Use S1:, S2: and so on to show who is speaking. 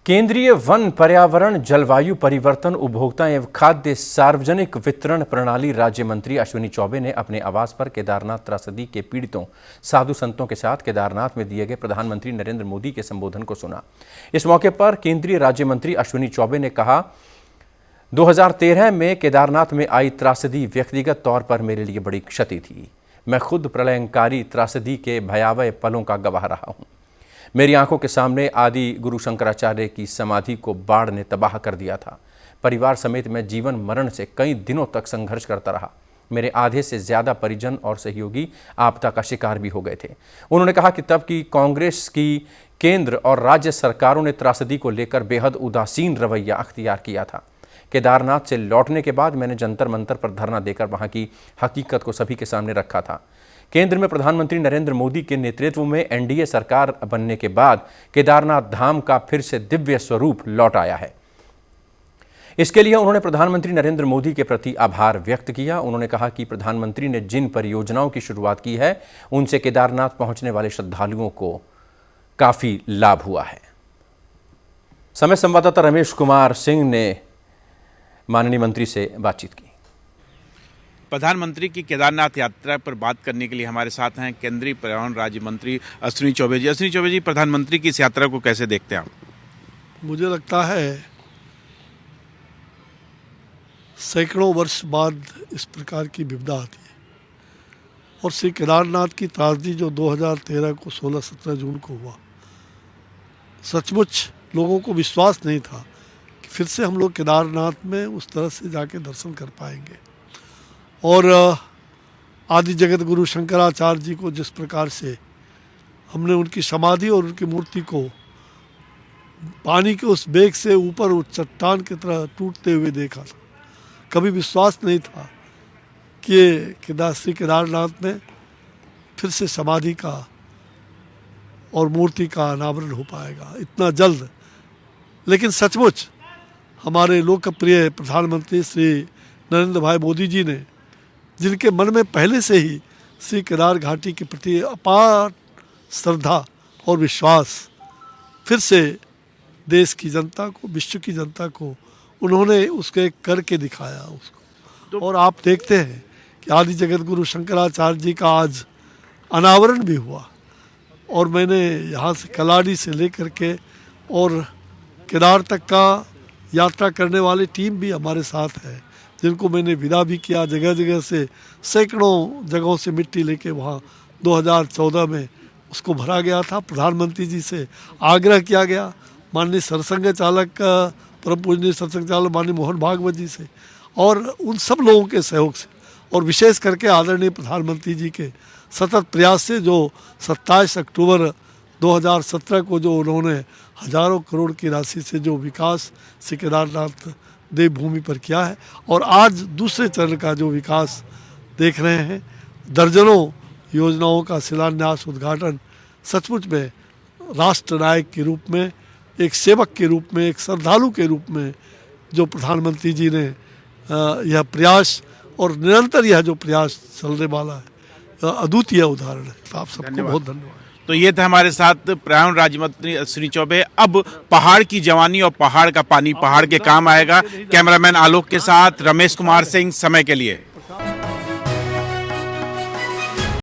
S1: केंद्रीय वन, पर्यावरण, जलवायु परिवर्तन, उपभोक्ता एवं खाद्य सार्वजनिक वितरण प्रणाली राज्य मंत्री अश्विनी चौबे ने अपने आवास पर केदारनाथ त्रासदी के पीड़ितों, साधु संतों के साथ केदारनाथ में दिए गए प्रधानमंत्री नरेंद्र मोदी के संबोधन को सुना। इस मौके पर केंद्रीय राज्य मंत्री अश्विनी चौबे ने कहा, 2013 में केदारनाथ में आई त्रासदी व्यक्तिगत तौर पर मेरे लिए बड़ी क्षति थी। मैं खुद प्रलयंकारी त्रासदी के भयावह पलों का गवाह रहा हूं। मेरी आंखों के सामने आदि गुरु शंकराचार्य की समाधि को बाढ़ ने तबाह कर दिया था। परिवार समेत मैं जीवन मरण से कई दिनों तक संघर्ष करता रहा। मेरे आधे से ज्यादा परिजन और सहयोगी आपदा का शिकार भी हो गए थे। उन्होंने कहा कि तब की कांग्रेस की केंद्र और राज्य सरकारों ने त्रासदी को लेकर बेहद उदासीन रवैया अख्तियार किया था। केदारनाथ से लौटने के बाद मैंने जंतर मंतर पर धरना देकर वहां की हकीकत को सभी के सामने रखा था। केंद्र में प्रधानमंत्री नरेंद्र मोदी के नेतृत्व में एनडीए सरकार बनने के बाद केदारनाथ धाम का फिर से दिव्य स्वरूप लौट आया है। इसके लिए उन्होंने प्रधानमंत्री नरेंद्र मोदी के प्रति आभार व्यक्त किया। उन्होंने कहा कि प्रधानमंत्री ने जिन परियोजनाओं की शुरुआत की है, उनसे केदारनाथ पहुंचने वाले श्रद्धालुओं को काफी लाभ हुआ है। समय संवाददाता रमेश कुमार सिंह ने माननीय मंत्री से बातचीत की।
S2: प्रधानमंत्री की केदारनाथ यात्रा पर बात करने के लिए हमारे साथ हैं केंद्रीय पर्यावरण राज्य मंत्री अश्विनी चौबे जी। अश्विनी चौबे जी, प्रधानमंत्री की इस यात्रा को कैसे देखते हैं आप?
S3: मुझे लगता है सैकड़ों वर्ष बाद इस प्रकार की विपदा आती है और श्री केदारनाथ की त्रासदी जो 2013 को 16-17 जून को हुआ, सचमुच लोगों को विश्वास नहीं था कि फिर से हम लोग केदारनाथ में उस तरह से जाके दर्शन कर पाएंगे। और आदि जगत गुरु शंकराचार्य जी को जिस प्रकार से हमने उनकी समाधि और उनकी मूर्ति को पानी के उस बेग से ऊपर उस चट्टान की तरह टूटते हुए देखा था, कभी विश्वास नहीं था कि श्री केदारनाथ में फिर से समाधि का और मूर्ति का अनावरण हो पाएगा इतना जल्द। लेकिन सचमुच हमारे लोकप्रिय प्रधानमंत्री श्री नरेंद्र भाई मोदी जी ने, जिनके मन में पहले से ही श्री केदार घाटी के प्रति अपार श्रद्धा और विश्वास, फिर से देश की जनता को, विश्व की जनता को उन्होंने उसके करके दिखाया उसको। और आप देखते हैं कि आदि जगत गुरु शंकराचार्य जी का आज अनावरण भी हुआ और मैंने यहाँ से कलाड़ी से लेकर के और केदार तक का यात्रा करने वाली टीम भी हमारे साथ है, जिनको मैंने विदा भी किया। जगह जगह से सैकड़ों जगहों से मिट्टी लेके वहाँ 2014 में उसको भरा गया था। प्रधानमंत्री जी से आग्रह किया गया, माननीय सरसंघ चालक परम पूजनीय सरसंघ चालक माननीय मोहन भागवत जी से और उन सब लोगों के सहयोग से और विशेष करके आदरणीय प्रधानमंत्री जी के सतत प्रयास से जो 27 अक्टूबर 2017 को जो उन्होंने हजारों करोड़ की राशि से जो विकास श्री केदारनाथ देवभूमि पर किया है और आज दूसरे चरण का जो विकास देख रहे हैं, दर्जनों योजनाओं का शिलान्यास, उद्घाटन, सचमुच में राष्ट्र नायक के रूप में, एक सेवक के रूप में, एक श्रद्धालु के रूप में जो प्रधानमंत्री जी ने यह प्रयास और निरंतर यह जो प्रयास चलने वाला है, अद्वितीय उदाहरण है। आप सबको बहुत धन्यवाद।
S2: तो ये थे हमारे साथ पर्यावरण राज्य मंत्री अश्विनी चौबे। अब पहाड़ की जवानी और पहाड़ का पानी पहाड़ के काम आएगा। कैमरामैन आलोक के साथ रमेश कुमार सिंह, समय के लिए।